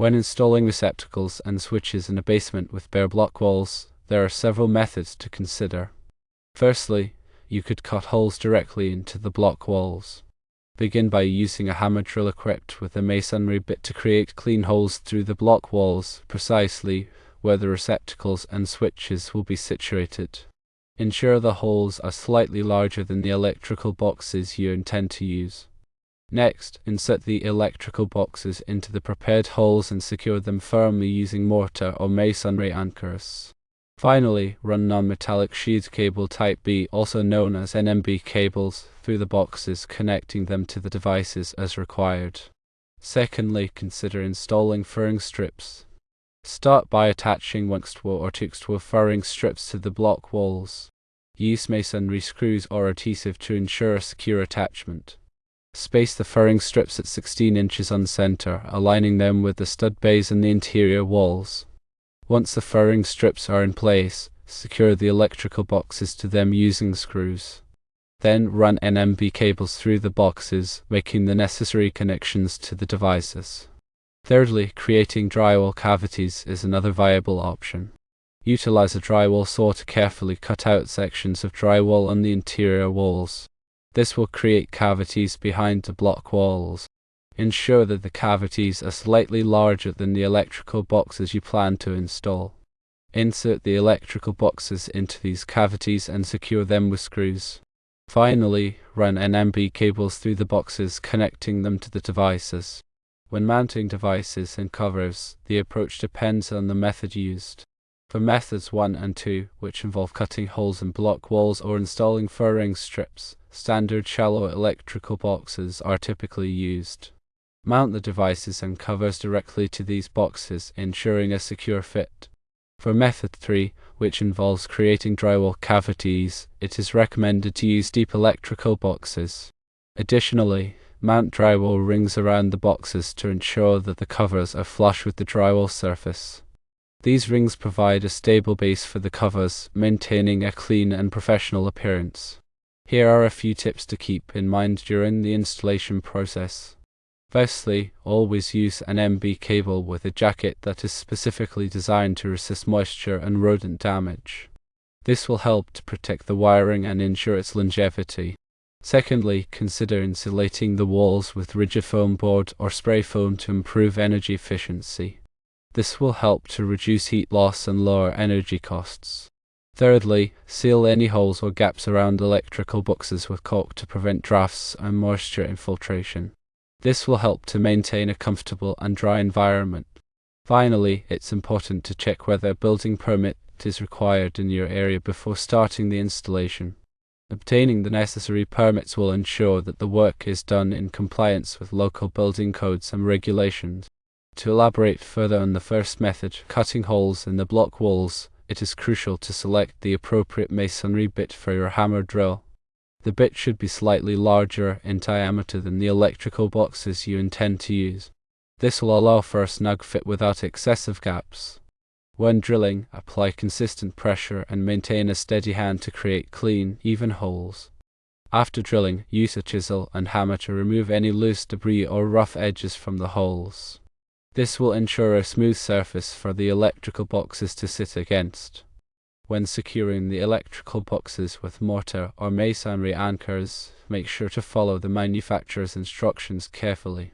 When installing receptacles and switches in a basement with bare block walls, there are several methods to consider. Firstly, you could cut holes directly into the block walls. Begin by using a hammer drill equipped with a masonry bit to create clean holes through the block walls, precisely where the receptacles and switches will be situated. Ensure the holes are slightly larger than the electrical boxes you intend to use. Next, insert the electrical boxes into the prepared holes and secure them firmly using mortar or masonry anchors. Finally, run non-metallic sheath cable type B, also known as NMB cables, through the boxes, connecting them to the devices as required. Secondly, consider installing furring strips. Start by attaching 1x12 or 2x12 furring strips to the block walls. Use masonry screws or adhesive to ensure a secure attachment. Space the furring strips at 16 inches on center, aligning them with the stud bays in the interior walls. Once the furring strips are in place, secure the electrical boxes to them using screws. Then run NMB cables through the boxes, making the necessary connections to the devices. Thirdly, creating drywall cavities is another viable option. Utilize a drywall saw to carefully cut out sections of drywall on the interior walls. This will create cavities behind the block walls. Ensure that the cavities are slightly larger than the electrical boxes you plan to install. Insert the electrical boxes into these cavities and secure them with screws. Finally, run NMB cables through the boxes, connecting them to the devices. When mounting devices and covers, the approach depends on the method used. For methods 1 and 2, which involve cutting holes in block walls or installing furring strips, standard shallow electrical boxes are typically used. Mount the devices and covers directly to these boxes, ensuring a secure fit. For method 3, which involves creating drywall cavities, it is recommended to use deep electrical boxes. Additionally, mount drywall rings around the boxes to ensure that the covers are flush with the drywall surface. These rings provide a stable base for the covers, maintaining a clean and professional appearance. Here are a few tips to keep in mind during the installation process. Firstly, always use an NMB cable with a jacket that is specifically designed to resist moisture and rodent damage. This will help to protect the wiring and ensure its longevity. Secondly, consider insulating the walls with rigid foam board or spray foam to improve energy efficiency. This will help to reduce heat loss and lower energy costs. Thirdly, seal any holes or gaps around electrical boxes with caulk to prevent drafts and moisture infiltration. This will help to maintain a comfortable and dry environment. Finally, it's important to check whether a building permit is required in your area before starting the installation. Obtaining the necessary permits will ensure that the work is done in compliance with local building codes and regulations. To elaborate further on the first method, cutting holes in the block walls, it is crucial to select the appropriate masonry bit for your hammer drill. The bit should be slightly larger in diameter than the electrical boxes you intend to use. This will allow for a snug fit without excessive gaps. When drilling, apply consistent pressure and maintain a steady hand to create clean, even holes. After drilling, use a chisel and hammer to remove any loose debris or rough edges from the holes. This will ensure a smooth surface for the electrical boxes to sit against. When securing the electrical boxes with mortar or masonry anchors, make sure to follow the manufacturer's instructions carefully.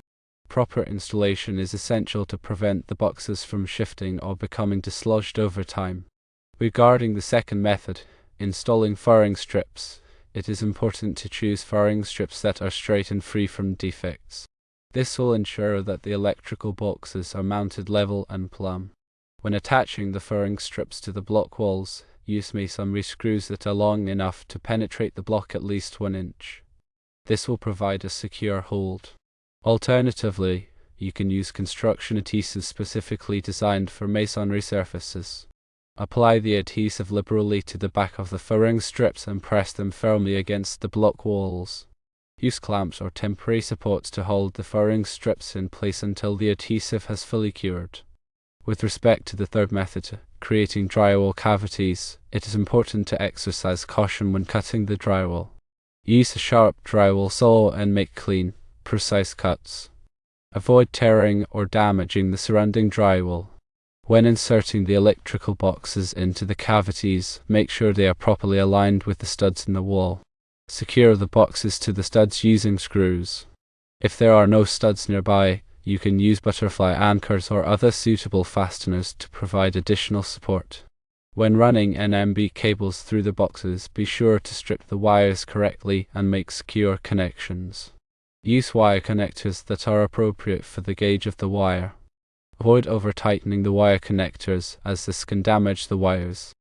Proper installation is essential to prevent the boxes from shifting or becoming dislodged over time. Regarding the second method, installing furring strips, it is important to choose furring strips that are straight and free from defects. This will ensure that the electrical boxes are mounted level and plumb. When attaching the furring strips to the block walls, use masonry screws that are long enough to penetrate the block at least 1 inch. This will provide a secure hold. Alternatively, you can use construction adhesive specifically designed for masonry surfaces. Apply the adhesive liberally to the back of the furring strips and press them firmly against the block walls. Use clamps or temporary supports to hold the furring strips in place until the adhesive has fully cured. With respect to the third method, creating drywall cavities, it is important to exercise caution when cutting the drywall. Use a sharp drywall saw and make clean, precise cuts. Avoid tearing or damaging the surrounding drywall. When inserting the electrical boxes into the cavities, make sure they are properly aligned with the studs in the wall. Secure the boxes to the studs using screws. If there are no studs nearby, you can use butterfly anchors or other suitable fasteners to provide additional support. When running NMB cables through the boxes, be sure to strip the wires correctly and make secure connections. Use wire connectors that are appropriate for the gauge of the wire. Avoid over-tightening the wire connectors, as this can damage the wires.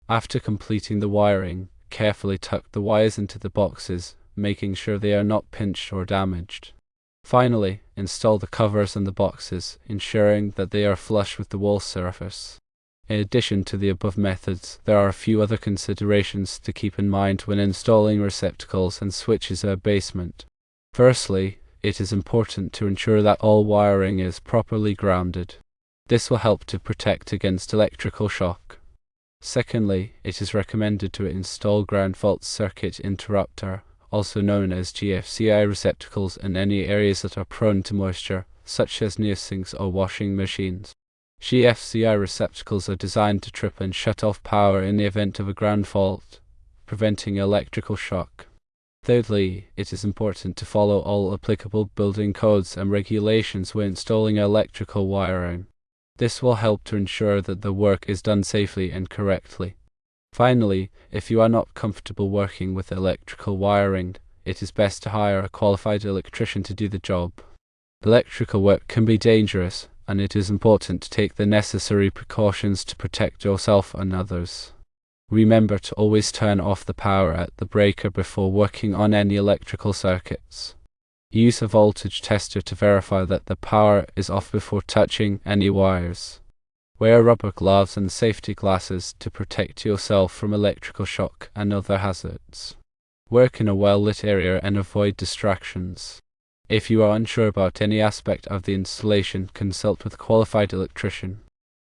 After completing the wiring, carefully tuck the wires into the boxes, making sure they are not pinched or damaged. Finally, install the covers on the boxes, ensuring that they are flush with the wall surface. In addition to the above methods, there are a few other considerations to keep in mind when installing receptacles and switches in a basement. Firstly, it is important to ensure that all wiring is properly grounded. This will help to protect against electrical shock. Secondly, it is recommended to install ground fault circuit interrupter, also known as GFCI receptacles, in any areas that are prone to moisture, such as near sinks or washing machines. GFCI receptacles are designed to trip and shut off power in the event of a ground fault, preventing electrical shock. Thirdly, it is important to follow all applicable building codes and regulations when installing electrical wiring. This will help to ensure that the work is done safely and correctly. Finally, if you are not comfortable working with electrical wiring, it is best to hire a qualified electrician to do the job. Electrical work can be dangerous, and it is important to take the necessary precautions to protect yourself and others. Remember to always turn off the power at the breaker before working on any electrical circuits. Use a voltage tester to verify that the power is off before touching any wires. Wear rubber gloves and safety glasses to protect yourself from electrical shock and other hazards. Work in a well-lit area and avoid distractions. If you are unsure about any aspect of the installation, consult with a qualified electrician.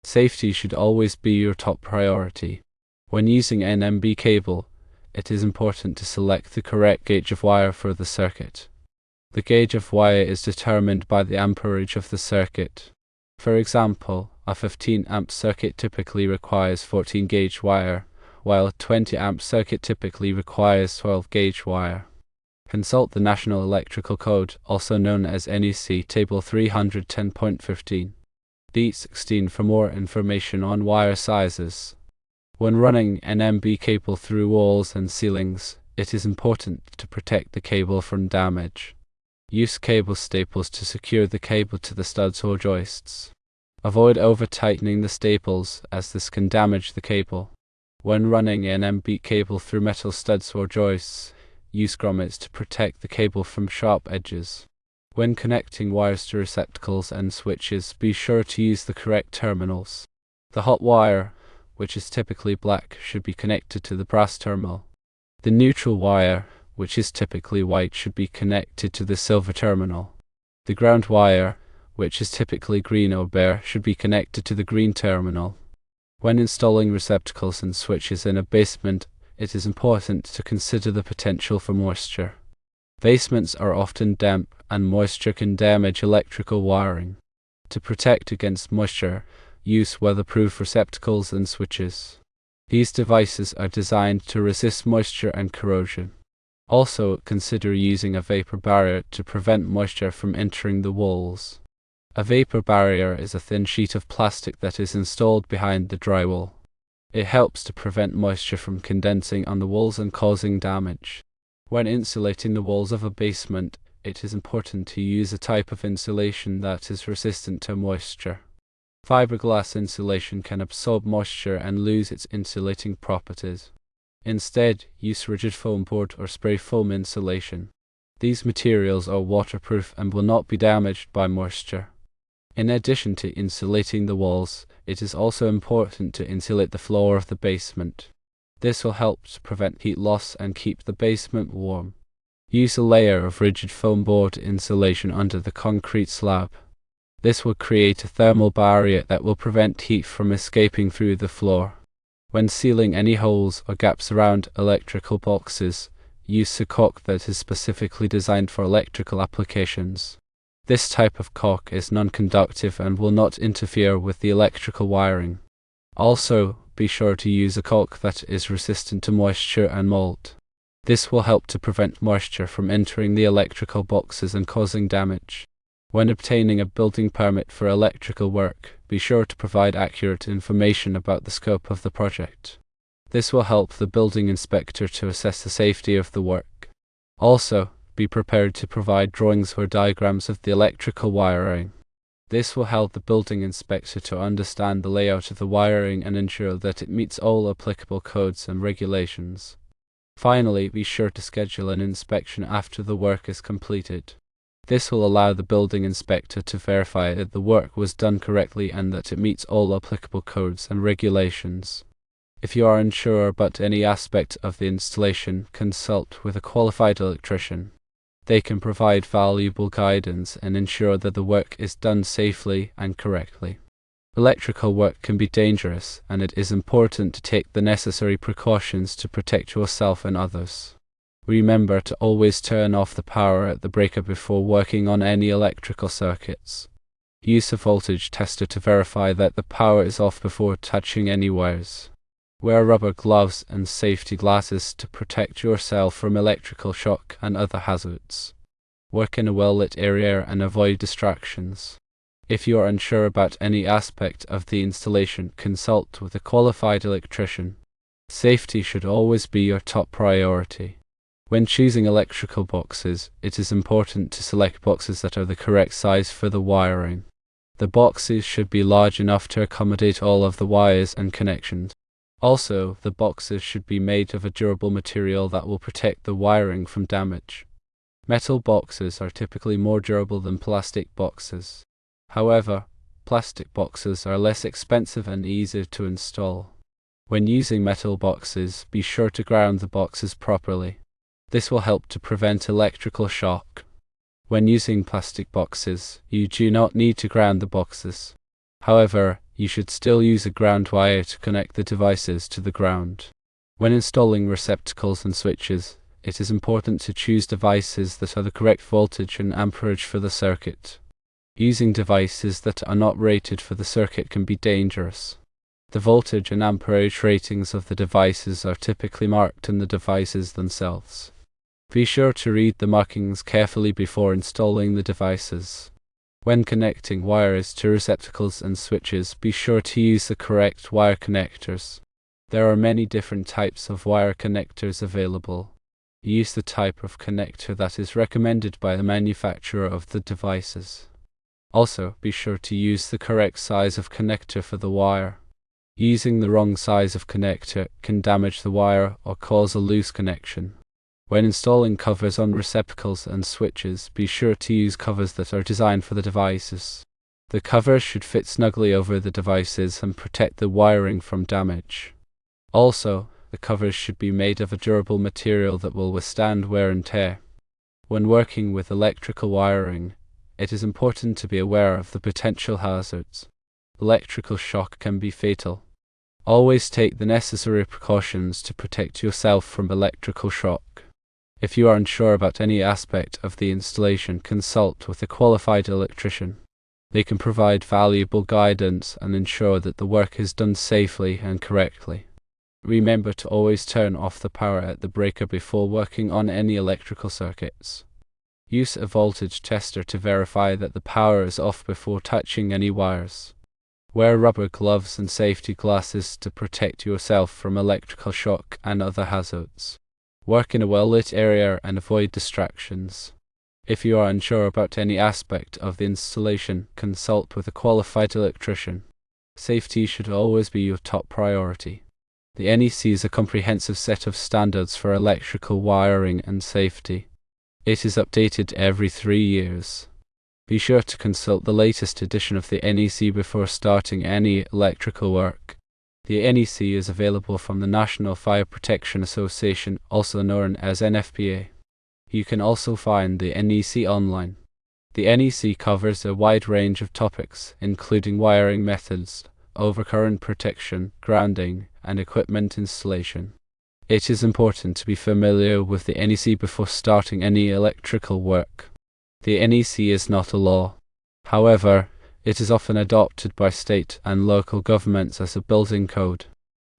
Safety should always be your top priority. When using NMB cable, it is important to select the correct gauge of wire for the circuit. The gauge of wire is determined by the amperage of the circuit. For example, a 15 amp circuit typically requires 14 gauge wire, while a 20 amp circuit typically requires 12 gauge wire. Consult the National Electrical Code, also known as NEC Table 310.15. D16 for more information on wire sizes. When running NMB cable through walls and ceilings, it is important to protect the cable from damage. Use cable staples to secure the cable to the studs or joists. Avoid over-tightening the staples, as this can damage the cable. When running NMB cable through metal studs or joists, use grommets to protect the cable from sharp edges. When connecting wires to receptacles and switches, be sure to use the correct terminals. The hot wire, which is typically black, should be connected to the brass terminal. The neutral wire, which is typically white, should be connected to the silver terminal. The ground wire, which is typically green or bare, should be connected to the green terminal. When installing receptacles and switches in a basement, it is important to consider the potential for moisture. Basements are often damp, and moisture can damage electrical wiring. To protect against moisture, use weatherproof receptacles and switches. These devices are designed to resist moisture and corrosion. Also, consider using a vapor barrier to prevent moisture from entering the walls. A vapor barrier is a thin sheet of plastic that is installed behind the drywall. It helps to prevent moisture from condensing on the walls and causing damage. When insulating the walls of a basement, it is important to use a type of insulation that is resistant to moisture. Fiberglass insulation can absorb moisture and lose its insulating properties. Instead, use rigid foam board or spray foam insulation. These materials are waterproof and will not be damaged by moisture. In addition to insulating the walls, it is also important to insulate the floor of the basement. This will help to prevent heat loss and keep the basement warm. Use a layer of rigid foam board insulation under the concrete slab. This will create a thermal barrier that will prevent heat from escaping through the floor. When sealing any holes or gaps around electrical boxes, use a caulk that is specifically designed for electrical applications. This type of caulk is non-conductive and will not interfere with the electrical wiring. Also, be sure to use a caulk that is resistant to moisture and mold. This will help to prevent moisture from entering the electrical boxes and causing damage. When obtaining a building permit for electrical work, be sure to provide accurate information about the scope of the project. This will help the building inspector to assess the safety of the work. Also, be prepared to provide drawings or diagrams of the electrical wiring. This will help the building inspector to understand the layout of the wiring and ensure that it meets all applicable codes and regulations. Finally, be sure to schedule an inspection after the work is completed. This will allow the building inspector to verify that the work was done correctly and that it meets all applicable codes and regulations. If you are unsure about any aspect of the installation, consult with a qualified electrician. They can provide valuable guidance and ensure that the work is done safely and correctly. Electrical work can be dangerous, and it is important to take the necessary precautions to protect yourself and others. Remember to always turn off the power at the breaker before working on any electrical circuits. Use a voltage tester to verify that the power is off before touching any wires. Wear rubber gloves and safety glasses to protect yourself from electrical shock and other hazards. Work in a well-lit area and avoid distractions. If you are unsure about any aspect of the installation, consult with a qualified electrician. Safety should always be your top priority. When choosing electrical boxes, it is important to select boxes that are the correct size for the wiring. The boxes should be large enough to accommodate all of the wires and connections. Also, the boxes should be made of a durable material that will protect the wiring from damage. Metal boxes are typically more durable than plastic boxes. However, plastic boxes are less expensive and easier to install. When using metal boxes, be sure to ground the boxes properly. This will help to prevent electrical shock. When using plastic boxes, you do not need to ground the boxes. However, you should still use a ground wire to connect the devices to the ground. When installing receptacles and switches, it is important to choose devices that are the correct voltage and amperage for the circuit. Using devices that are not rated for the circuit can be dangerous. The voltage and amperage ratings of the devices are typically marked in the devices themselves. Be sure to read the markings carefully before installing the devices. When connecting wires to receptacles and switches, be sure to use the correct wire connectors. There are many different types of wire connectors available. Use the type of connector that is recommended by the manufacturer of the devices. Also, be sure to use the correct size of connector for the wire. Using the wrong size of connector can damage the wire or cause a loose connection. When installing covers on receptacles and switches, be sure to use covers that are designed for the devices. The covers should fit snugly over the devices and protect the wiring from damage. Also, the covers should be made of a durable material that will withstand wear and tear. When working with electrical wiring, it is important to be aware of the potential hazards. Electrical shock can be fatal. Always take the necessary precautions to protect yourself from electrical shock. If you are unsure about any aspect of the installation, consult with a qualified electrician. They can provide valuable guidance and ensure that the work is done safely and correctly. Remember to always turn off the power at the breaker before working on any electrical circuits. Use a voltage tester to verify that the power is off before touching any wires. Wear rubber gloves and safety glasses to protect yourself from electrical shock and other hazards. Work in a well-lit area and avoid distractions. If you are unsure about any aspect of the installation, consult with a qualified electrician. Safety should always be your top priority. The NEC is a comprehensive set of standards for electrical wiring and safety. It is updated every 3 years. Be sure to consult the latest edition of the NEC before starting any electrical work. The NEC is available from the National Fire Protection Association, also known as NFPA. You can also find the NEC online. The NEC covers a wide range of topics, including wiring methods, overcurrent protection, grounding, and equipment installation. It is important to be familiar with the NEC before starting any electrical work. The NEC is not a law. However, it is often adopted by state and local governments as a building code.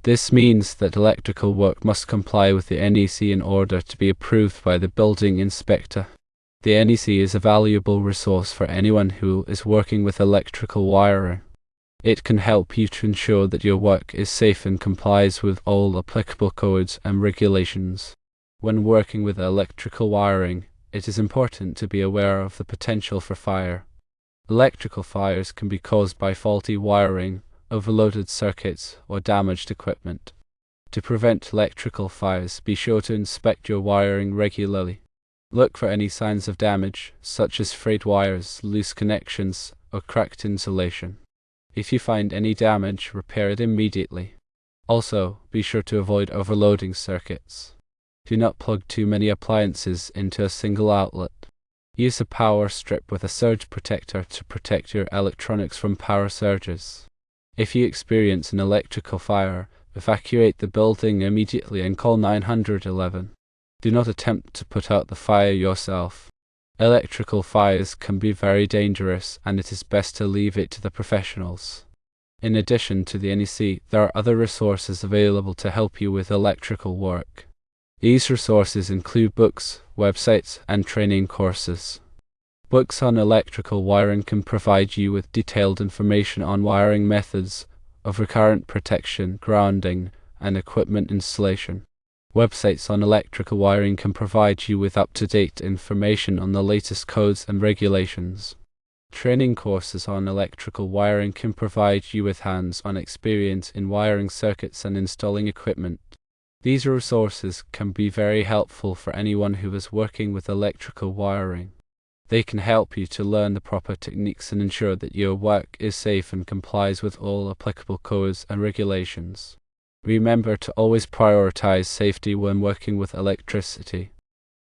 This means that electrical work must comply with the NEC in order to be approved by the building inspector. The NEC is a valuable resource for anyone who is working with electrical wiring. It can help you to ensure that your work is safe and complies with all applicable codes and regulations. When working with electrical wiring, it is important to be aware of the potential for fire. Electrical fires can be caused by faulty wiring, overloaded circuits, or damaged equipment. To prevent electrical fires, be sure to inspect your wiring regularly. Look for any signs of damage, such as frayed wires, loose connections, or cracked insulation. If you find any damage, repair it immediately. Also, be sure to avoid overloading circuits. Do not plug too many appliances into a single outlet. Use a power strip with a surge protector to protect your electronics from power surges. If you experience an electrical fire, evacuate the building immediately and call 911. Do not attempt to put out the fire yourself. Electrical fires can be very dangerous, and it is best to leave it to the professionals. In addition to the NEC, there are other resources available to help you with electrical work. These resources include books, websites, and training courses. Books on electrical wiring can provide you with detailed information on wiring methods, overcurrent protection, grounding, and equipment installation. Websites on electrical wiring can provide you with up-to-date information on the latest codes and regulations. Training courses on electrical wiring can provide you with hands-on experience in wiring circuits and installing equipment. These resources can be very helpful for anyone who is working with electrical wiring. They can help you to learn the proper techniques and ensure that your work is safe and complies with all applicable codes and regulations. Remember to always prioritize safety when working with electricity.